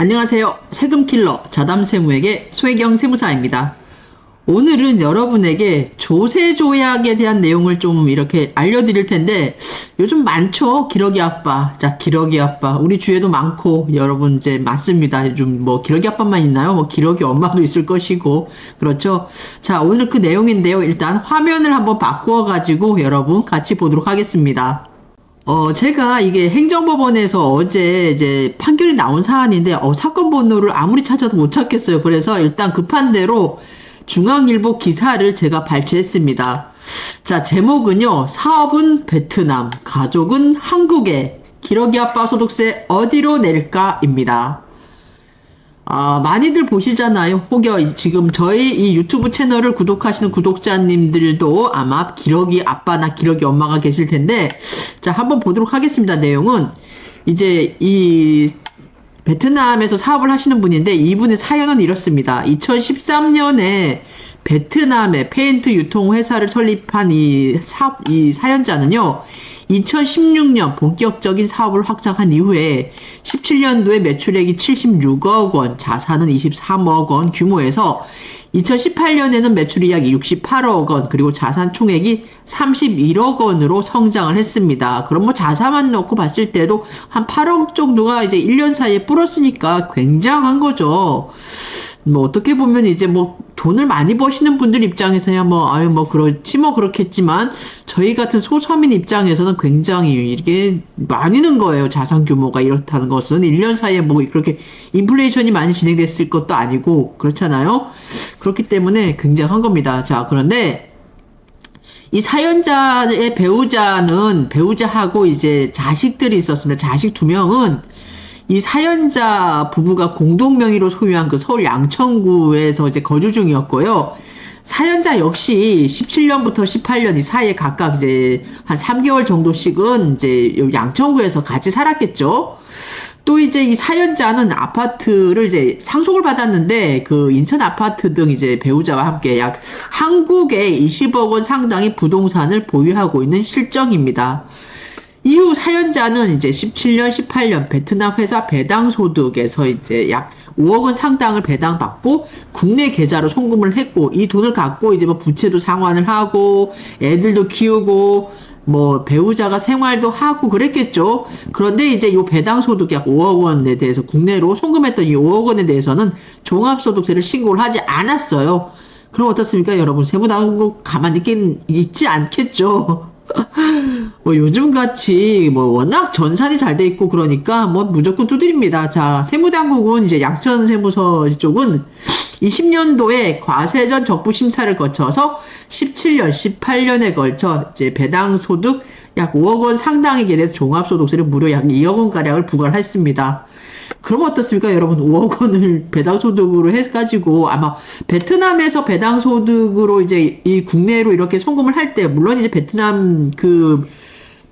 안녕하세요. 세금킬러 자담세무에게 소혜경 세무사입니다. 오늘은 여러분에게 조세조약에 대한 내용을 좀 이렇게 알려드릴 텐데, 요즘 많죠? 기러기 아빠. 자, 기러기 아빠. 우리 주위에도 많고, 여러분 이제 많습니다. 요즘 뭐 기러기 아빠만 있나요? 뭐 기러기 엄마도 있을 것이고, 그렇죠? 자, 오늘 그 내용인데요. 일단 화면을 한번 바꾸어가지고 여러분 같이 보도록 하겠습니다. 제가 이게 행정법원에서 어제 이제 판결이 나온 사안인데, 사건 번호를 아무리 찾아도 못 찾겠어요. 그래서 일단 급한 대로 중앙일보 기사를 제가 발췌했습니다. 자, 제목은요, 사업은 베트남, 가족은 한국에, 기러기 아빠 소득세 어디로 낼까입니다. 많이들 보시잖아요. 혹여 지금 저희 이 유튜브 채널을 구독하시는 구독자님들도 아마 기러기 아빠나 기러기 엄마가 계실 텐데, 자, 한번 보도록 하겠습니다. 내용은 이제 이 베트남에서 사업을 하시는 분인데, 이분의 사연은 이렇습니다. 2013년에 베트남에 페인트 유통 회사를 설립한 이 사연자는요, 2016년 본격적인 사업을 확장한 이후에 17년도에 매출액이 76억 원, 자산은 23억 원 규모에서 2018년에는 매출이 약 68억 원, 그리고 자산 총액이 31억 원으로 성장을 했습니다. 그럼 뭐 자산만 넣고 봤을 때도 한 8억 정도가 이제 1년 사이에 불었으니까 굉장한 거죠. 뭐 어떻게 보면 이제 뭐 돈을 많이 버시는 분들 입장에서야 뭐 그렇지 뭐 그렇겠지만, 저희 같은 소서민 입장에서는 굉장히 이게 많이 는 거예요. 자산 규모가 이렇다는 것은 1년 사이에 뭐 그렇게 인플레이션이 많이 진행됐을 것도 아니고 그렇잖아요. 그렇기 때문에 굉장한 겁니다. 자, 그런데 이 사연자의 배우자하고 이제 자식들이 있었습니다. 자식 2명은 이 사연자 부부가 공동 명의로 소유한 그 서울 양천구에서 이제 거주 중이었고요. 사연자 역시 17년부터 18년 이 사이에 각각 이제 한 3개월 정도씩은 이제 양천구에서 같이 살았겠죠. 또 이제 이 사연자는 아파트를 이제 상속을 받았는데, 그 인천 아파트 등 이제 배우자와 함께 약 한국에 20억 원 상당의 부동산을 보유하고 있는 실정입니다. 이후 사연자는 이제 17년, 18년 베트남 회사 배당 소득에서 이제 약 5억 원 상당을 배당받고 국내 계좌로 송금을 했고, 이 돈을 갖고 이제 뭐 부채도 상환을 하고 애들도 키우고 뭐 배우자가 생활도 하고 그랬겠죠. 그런데 이제 요 배당 소득 약 5억 원에 대해서 국내로 송금했던 이 5억 원에 대해서는 종합소득세를 신고를 하지 않았어요. 그럼 어떻습니까, 여러분? 세무당국 가만히 있지 않겠죠. 뭐 요즘같이 뭐 워낙 전산이 잘 돼 있고 그러니까 뭐 무조건 두드립니다. 자, 세무당국은 이제 양천세무서 쪽은 20년도에 과세전 적부 심사를 거쳐서 17년, 18년에 걸쳐 이제 배당 소득 약 5억 원 상당액에 대해서 종합소득세를 무려 약 2억 원 가량을 부과를 했습니다. 그럼 어떻습니까, 여러분? 5억 원을 배당소득으로 해가지고, 아마 베트남에서 배당소득으로 이제 이 국내로 이렇게 송금을 할 때, 물론 이제 베트남 그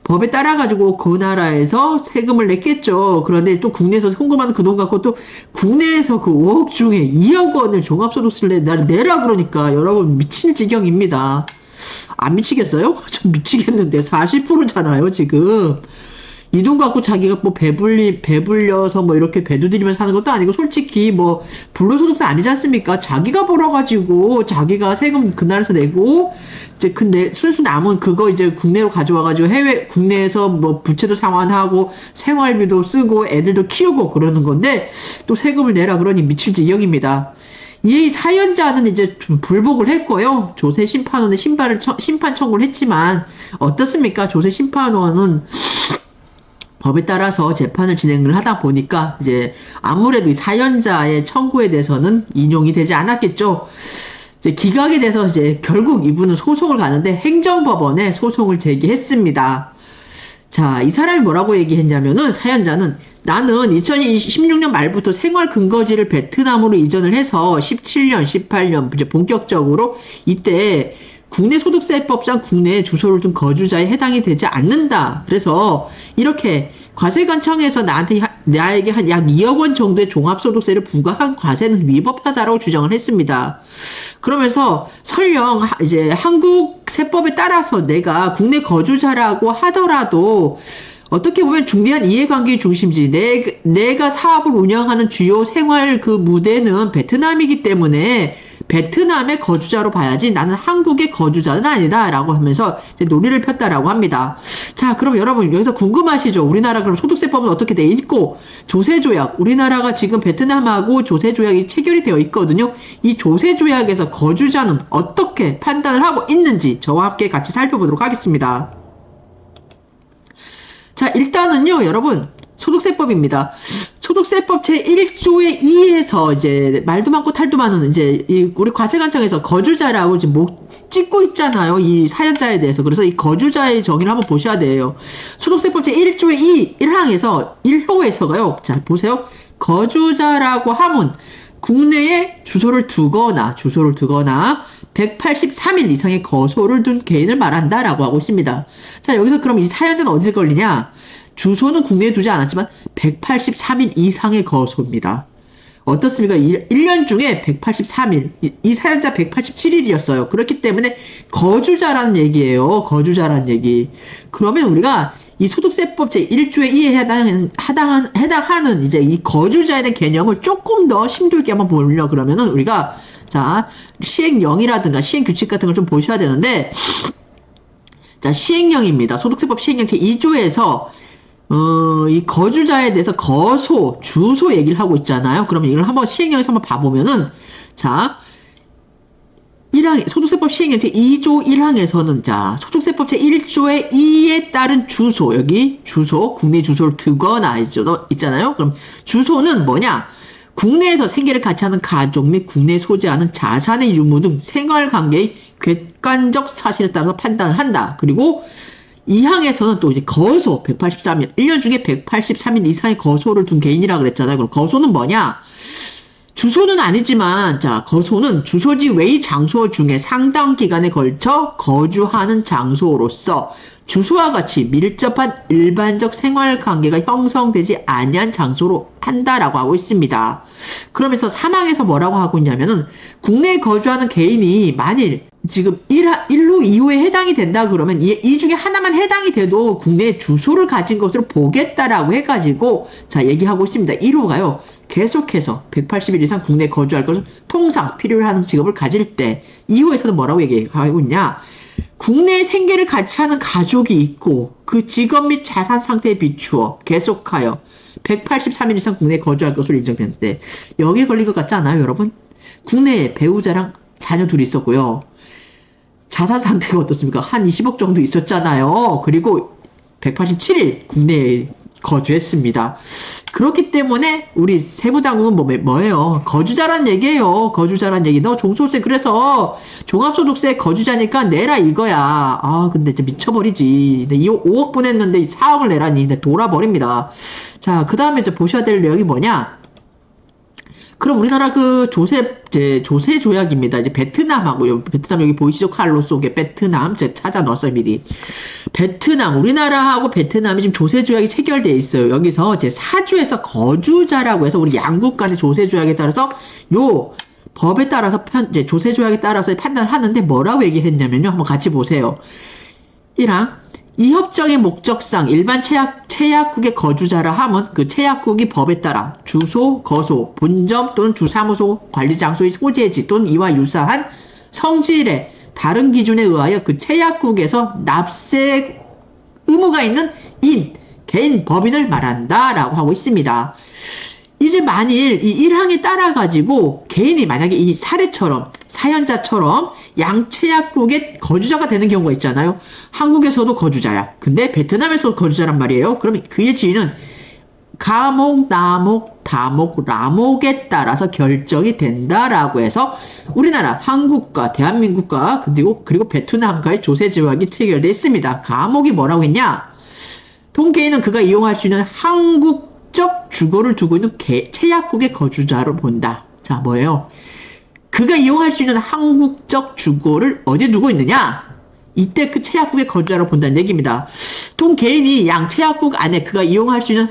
법에 따라가지고 그 나라에서 세금을 냈겠죠. 그런데 또 국내에서 송금하는 그 돈 갖고 또 국내에서 그 5억 중에 2억 원을 종합소득세를 내라 그러니까 여러분 미칠 지경입니다. 안 미치겠어요? 좀 미치겠는데 40%잖아요, 지금. 이 돈 갖고 자기가 뭐 배불려서 뭐 이렇게 배두드리면서 사는 것도 아니고, 솔직히 뭐 불로소득도 아니지 않습니까? 자기가 벌어가지고 자기가 세금 그 나라에서 내고, 이제 근데 순수 남은 그거 이제 국내로 가져와가지고 국내에서 뭐 부채도 상환하고 생활비도 쓰고 애들도 키우고 그러는 건데, 또 세금을 내라 그러니 미칠 지경입니다. 이 사연자는 이제 좀 불복을 했고요. 조세심판원에 심판 청구를 했지만, 어떻습니까? 조세심판원은 법에 따라서 재판을 진행을 하다 보니까 이제 아무래도 이 사연자의 청구에 대해서는 인용이 되지 않았겠죠. 이제 기각에 대해서 이제 결국 이분은 소송을 가는데 행정법원에 소송을 제기했습니다. 자, 이 사람이 뭐라고 얘기했냐면은, 사연자는 나는 2016년 말부터 생활 근거지를 베트남으로 이전을 해서 17년, 18년 이제 본격적으로 이때 국내 소득세법상 국내 주소를 둔 거주자에 해당이 되지 않는다. 그래서 이렇게 과세관청에서 나에게 한 약 2억 원 정도의 종합소득세를 부과한 과세는 위법하다라고 주장을 했습니다. 그러면서 설령 이제 한국 세법에 따라서 내가 국내 거주자라고 하더라도 어떻게 보면 중대한 이해관계의 중심지, 내가 사업을 운영하는 주요 생활 그 무대는 베트남이기 때문에 베트남의 거주자로 봐야지 나는 한국의 거주자는 아니다 라고 하면서 이제 논리를 폈다라고 합니다. 자, 그럼 여러분 여기서 궁금하시죠? 우리나라 그럼 소득세법은 어떻게 돼 있고, 조세조약, 우리나라가 지금 베트남하고 조세조약이 체결이 되어 있거든요. 이 조세조약에서 거주자는 어떻게 판단을 하고 있는지 저와 함께 같이 살펴보도록 하겠습니다. 자, 일단은요, 여러분, 소득세법입니다. 소득세법 제1조의 2에서 이제 말도 많고 탈도 많은 이제 우리 과세관청에서 거주자라고 이제 찍고 있잖아요. 이 사연자에 대해서. 그래서 이 거주자의 정의를 한번 보셔야 돼요. 소득세법 제1조의 2, 1항에서 1호에서가요. 자, 보세요. 거주자라고 하면 국내에 주소를 두거나 183일 이상의 거소를 둔 개인을 말한다라고 하고 있습니다. 자, 여기서 그럼 이 사연자는 어디서 걸리냐? 주소는 국내에 두지 않았지만 183일 이상의 거소입니다. 어떻습니까? 1년 중에 183일, 이 사연자 187일이었어요. 그렇기 때문에 거주자라는 얘기예요. 거주자라는 얘기. 그러면 우리가 이 소득세법 제1조의 2에 해당하는 이제 이 거주자에 대한 개념을 조금 더 심도 있게 한번 보려 그러면은 우리가 자, 시행령이라든가 시행규칙 같은 걸 좀 보셔야 되는데, 자, 시행령입니다. 소득세법 시행령 제2조에서 이 거주자에 대해서 거소, 주소 얘기를 하고 있잖아요. 그러면 이걸 한번 시행령에서 한번 봐보면은, 자, 1항, 소득세법 시행령 제2조 1항에서는, 자, 소득세법 제1조의 2에 따른 주소, 여기 주소, 국내 주소를 두거나 있잖아요. 그럼 주소는 뭐냐? 국내에서 생계를 같이 하는 가족 및 국내에 소지하는 자산의 유무 등 생활관계의 객관적 사실에 따라서 판단을 한다. 그리고 2항에서는 또 이제 거소 183일, 1년 중에 183일 이상의 거소를 둔 개인이라 그랬잖아요. 그럼 거소는 뭐냐? 주소는 아니지만, 자, 거소는 주소지 외의 장소 중에 상당 기간에 걸쳐 거주하는 장소로서 주소와 같이 밀접한 일반적 생활 관계가 형성되지 아니한 장소로 한다라고 하고 있습니다. 그러면서 3항에서 뭐라고 하고 있냐면은, 국내에 거주하는 개인이 만일 지금 1호, 2호에 해당이 된다 그러면 이 중에 하나만 해당이 돼도 국내에 주소를 가진 것으로 보겠다라고 해가지고 자, 얘기하고 있습니다. 1호가요. 계속해서 180일 이상 국내에 거주할 것을 통상 필요로 하는 직업을 가질 때, 2호에서는 뭐라고 얘기하고 있냐? 국내에 생계를 같이 하는 가족이 있고 그 직업 및 자산 상태에 비추어 계속하여 183일 이상 국내에 거주할 것으로 인정되는데, 여기에 걸린 것 같지 않아요, 여러분? 국내에 배우자랑 자녀 둘이 있었고요. 자산 상태가 어떻습니까? 한 20억 정도 있었잖아요. 그리고 187일 국내에 거주했습니다. 그렇기 때문에 우리 세무당국은 뭐예요? 거주자란 얘기예요. 거주자란 얘기. 너 종소세 그래서 종합소득세 거주자니까 내라 이거야. 아, 근데 진짜 미쳐버리지. 5억 보냈는데 4억을 내라니. 돌아버립니다. 자, 그 다음에 이제 보셔야 될 내용이 뭐냐? 그럼 우리나라 그 조세 조약입니다. 이제 베트남하고, 베트남 여기 보이시죠? 칼로 속에 베트남. 제가 찾아 넣었어요, 미리. 베트남, 우리나라하고 베트남이 지금 조세 조약이 체결되어 있어요. 여기서 제 4조에서 거주자라고 해서 우리 양국 간의 조세 조약에 따라서 요 법에 따라서 이제 조세 조약에 따라서 판단을 하는데 뭐라고 얘기했냐면요. 한번 같이 보세요. 1항. 이 협정의 목적상 일반 체약국의 거주자라 함은 그 체약국이 법에 따라 주소, 거소, 본점 또는 주사무소, 관리장소의 소재지 또는 이와 유사한 성질의 다른 기준에 의하여 그 체약국에서 납세 의무가 있는 개인 법인을 말한다 라고 하고 있습니다. 이제 만일 이 1항에 따라가지고 개인이 만약에 이 사연자처럼 양체약국의 거주자가 되는 경우가 있잖아요. 한국에서도 거주자야. 근데 베트남에서도 거주자란 말이에요. 그러면 그의 지위는 가목, 나목, 다목, 라목에 따라서 결정이 된다라고 해서 우리나라, 한국과 대한민국과 그리고 베트남과의 조세 조약이 체결되어 있습니다. 가목이 뭐라고 했냐? 통계인은 그가 이용할 수 있는 한국적 주거를 두고 있는 체약국의 거주자로 본다. 자, 뭐예요? 그가 이용할 수 있는 한국적 주거를 어디에 두고 있느냐? 이때 그 체약국의 거주자로 본다는 얘기입니다. 동개인이 양 체약국 안에 그가 이용할 수 있는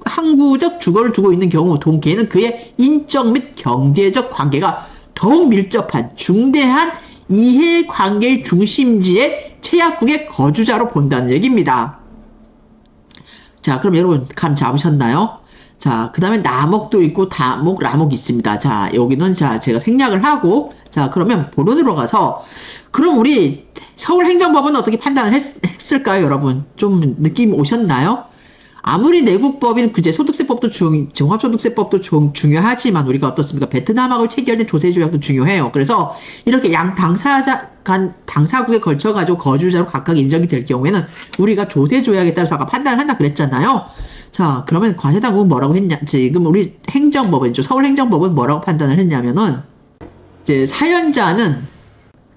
항구적 주거를 두고 있는 경우 동개인은 그의 인적 및 경제적 관계가 더욱 밀접한 중대한 이해관계의 중심지의 체약국의 거주자로 본다는 얘기입니다. 자, 그럼 여러분 감 잡으셨나요? 자, 그 다음에 나목도 있고 다목, 라목이 있습니다. 자, 여기는 자, 제가 생략을 하고, 자, 그러면 본론으로 가서, 그럼 우리 서울행정법은 어떻게 판단을 했을까요, 여러분? 좀 느낌 오셨나요? 아무리 내국법인 그제 소득세법도 종합소득세법도 중요하지만 우리가 어떻습니까? 베트남하고 체결된 조세조약도 중요해요. 그래서 이렇게 양 당사자 간 당사국에 걸쳐 가지고 거주자로 각각 인정이 될 경우에는 우리가 조세조약에 따라서 아까 판단을 한다 그랬잖아요. 자, 그러면 과세당국은 뭐라고 했냐? 지금 우리 행정법은 서울행정법은 뭐라고 판단을 했냐면은 이제 사연자는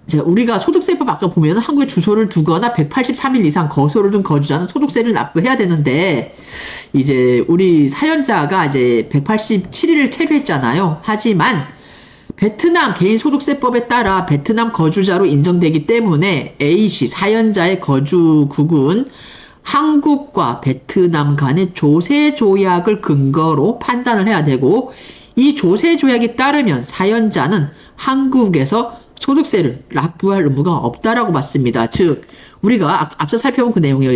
이제 우리가 소득세법 아까 보면 한국에 주소를 두거나 183일 이상 거소를 둔 거주자는 소득세를 납부해야 되는데 이제 우리 사연자가 이제 187일을 체류했잖아요. 하지만 베트남 개인소득세법에 따라 베트남 거주자로 인정되기 때문에 A씨 사연자의 거주국은 한국과 베트남 간의 조세조약을 근거로 판단을 해야 되고 이 조세조약에 따르면 사연자는 한국에서 소득세를 납부할 의무가 없다라고 봤습니다. 즉 우리가 앞서 살펴본 그 내용에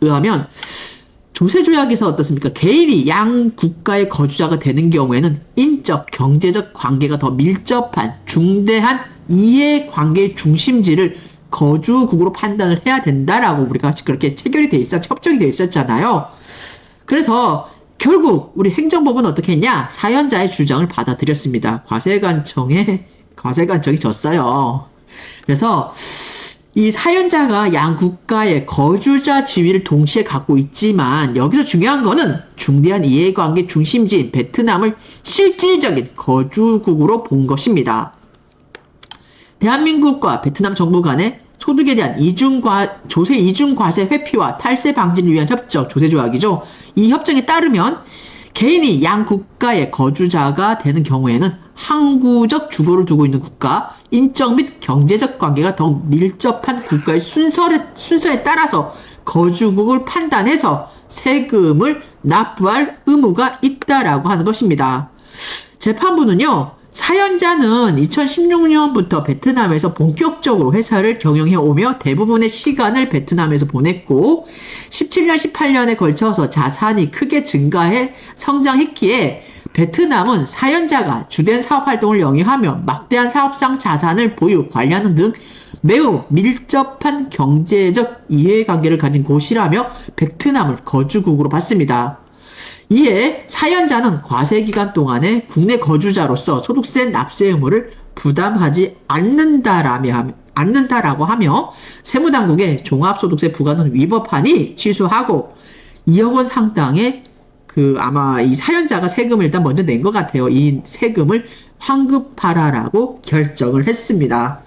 의하면 조세조약에서 어떻습니까? 개인이 양 국가의 거주자가 되는 경우에는 인적, 경제적 관계가 더 밀접한 중대한 이해관계의 중심지를 거주국으로 판단을 해야 된다라고 우리가 그렇게 체결이 협정이 돼 있었잖아요. 그래서 결국 우리 행정법은 어떻게 했냐? 사연자의 주장을 받아들였습니다. 과세관청이 졌어요. 그래서 이 사연자가 양 국가의 거주자 지위를 동시에 갖고 있지만 여기서 중요한 거는 중대한 이해관계 중심지인 베트남을 실질적인 거주국으로 본 것입니다. 대한민국과 베트남 정부 간의 소득에 대한 조세 이중과세 회피와 탈세 방지를 위한 협정, 조세조약이죠. 이 협정에 따르면 개인이 양 국가의 거주자가 되는 경우에는 항구적 주거를 두고 있는 국가, 인적 및 경제적 관계가 더욱 밀접한 국가의 순서에 따라서 거주국을 판단해서 세금을 납부할 의무가 있다라고 하는 것입니다. 재판부는요, 사연자는 2016년부터 베트남에서 본격적으로 회사를 경영해 오며 대부분의 시간을 베트남에서 보냈고 17년, 18년에 걸쳐서 자산이 크게 증가해 성장했기에 베트남은 사연자가 주된 사업 활동을 영위하며 막대한 사업상 자산을 보유, 관리하는 등 매우 밀접한 경제적 이해관계를 가진 곳이라며 베트남을 거주국으로 봤습니다. 이에 사연자는 과세기간 동안에 국내 거주자로서 소득세 납세 의무를 부담하지 않는다라고 하며 세무당국에 종합소득세 부과는 위법하니 취소하고 2억 원 상당의 아마 이 사연자가 세금을 일단 먼저 낸 것 같아요. 이 세금을 환급하라라고 결정을 했습니다.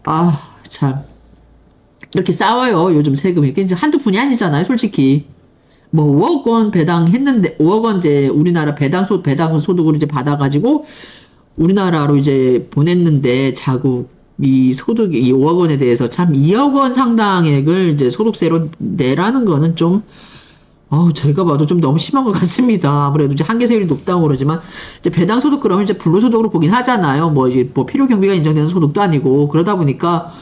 아, 참. 이렇게 싸워요. 요즘 세금이. 이게 한두 푼이 아니잖아요. 솔직히. 뭐 5억 원 배당했는데 5억 원 이제 우리나라 배당 소득으로 이제 받아가지고 우리나라로 이제 보냈는데 자꾸 이 소득이 이 5억 원에 대해서 참 2억 원 상당액을 이제 소득세로 내라는 거는 좀 제가 봐도 좀 너무 심한 것 같습니다. 아무래도 이제 한계세율이 높다고 그러지만 이제 배당 소득 그러면 이제 불로소득으로 보긴 하잖아요. 뭐 이제 뭐 필요 경비가 인정되는 소득도 아니고 그러다 보니까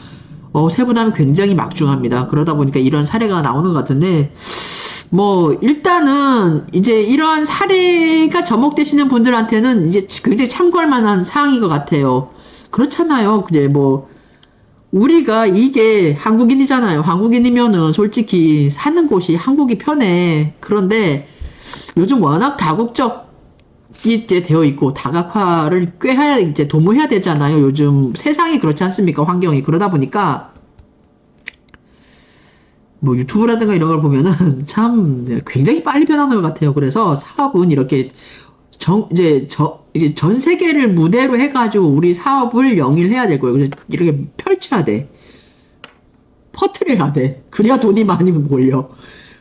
세부담이 굉장히 막중합니다. 그러다 보니까 이런 사례가 나오는 것 같은데. 뭐 일단은 이제 이런 사례가 접목되시는 분들한테는 이제 굉장히 참고할 만한 사항인 것 같아요. 그렇잖아요. 이제 뭐 우리가 이게 한국인이잖아요. 한국인이면은 솔직히 사는 곳이 한국이 편해. 그런데 요즘 워낙 다국적이 이제 되어 있고 다각화를 이제 도모해야 되잖아요. 요즘 세상이 그렇지 않습니까? 환경이 그러다 보니까. 뭐 유튜브라든가 이런 걸 보면은 참 굉장히 빨리 변하는 것 같아요. 그래서 사업은 이렇게 이제 전 세계를 무대로 해가지고 우리 사업을 영위를 해야 될 거예요. 그래서 이렇게 펼쳐야 돼. 퍼뜨려야 돼. 그래야 돈이 많이 몰려.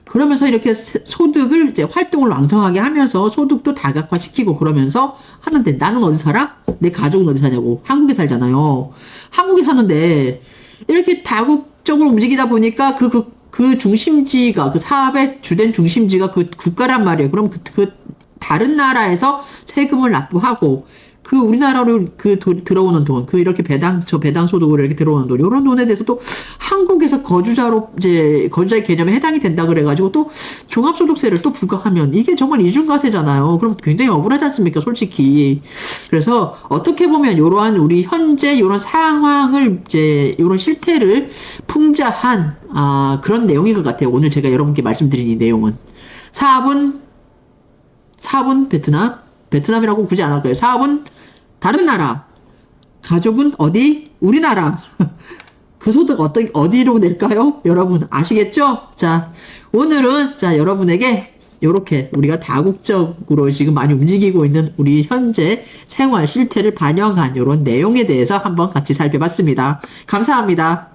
그러면서 이렇게 소득을 이제 활동을 왕성하게 하면서 소득도 다각화시키고 그러면서 하는데 나는 어디 살아? 내 가족은 어디 사냐고. 한국에 살잖아요. 한국에 사는데 이렇게 다국적으로 움직이다 보니까 그 중심지가, 그 사업의 주된 중심지가 그 국가란 말이에요. 그럼 그 다른 나라에서 세금을 납부하고, 그 우리나라로 들어오는 돈, 이렇게 배당 소득으로 이렇게 들어오는 돈, 이런 돈에 대해서 또 한국에서 거주자의 개념에 해당이 된다 그래가지고 또 종합소득세를 또 부과하면 이게 정말 이중과세잖아요. 그럼 굉장히 억울하지 않습니까? 솔직히. 그래서 어떻게 보면 이러한 우리 현재 이런 상황을 이런 실태를 풍자한, 그런 내용인 것 같아요. 오늘 제가 여러분께 말씀드린 이 내용은. 4분 베트남이라고 굳이 안 할까요? 사업은 다른 나라. 가족은 어디? 우리나라. 그 소득 어디로 낼까요? 여러분 아시겠죠? 자, 오늘은 여러분에게 이렇게 우리가 다국적으로 지금 많이 움직이고 있는 우리 현재 생활 실태를 반영한 이런 내용에 대해서 한번 같이 살펴봤습니다. 감사합니다.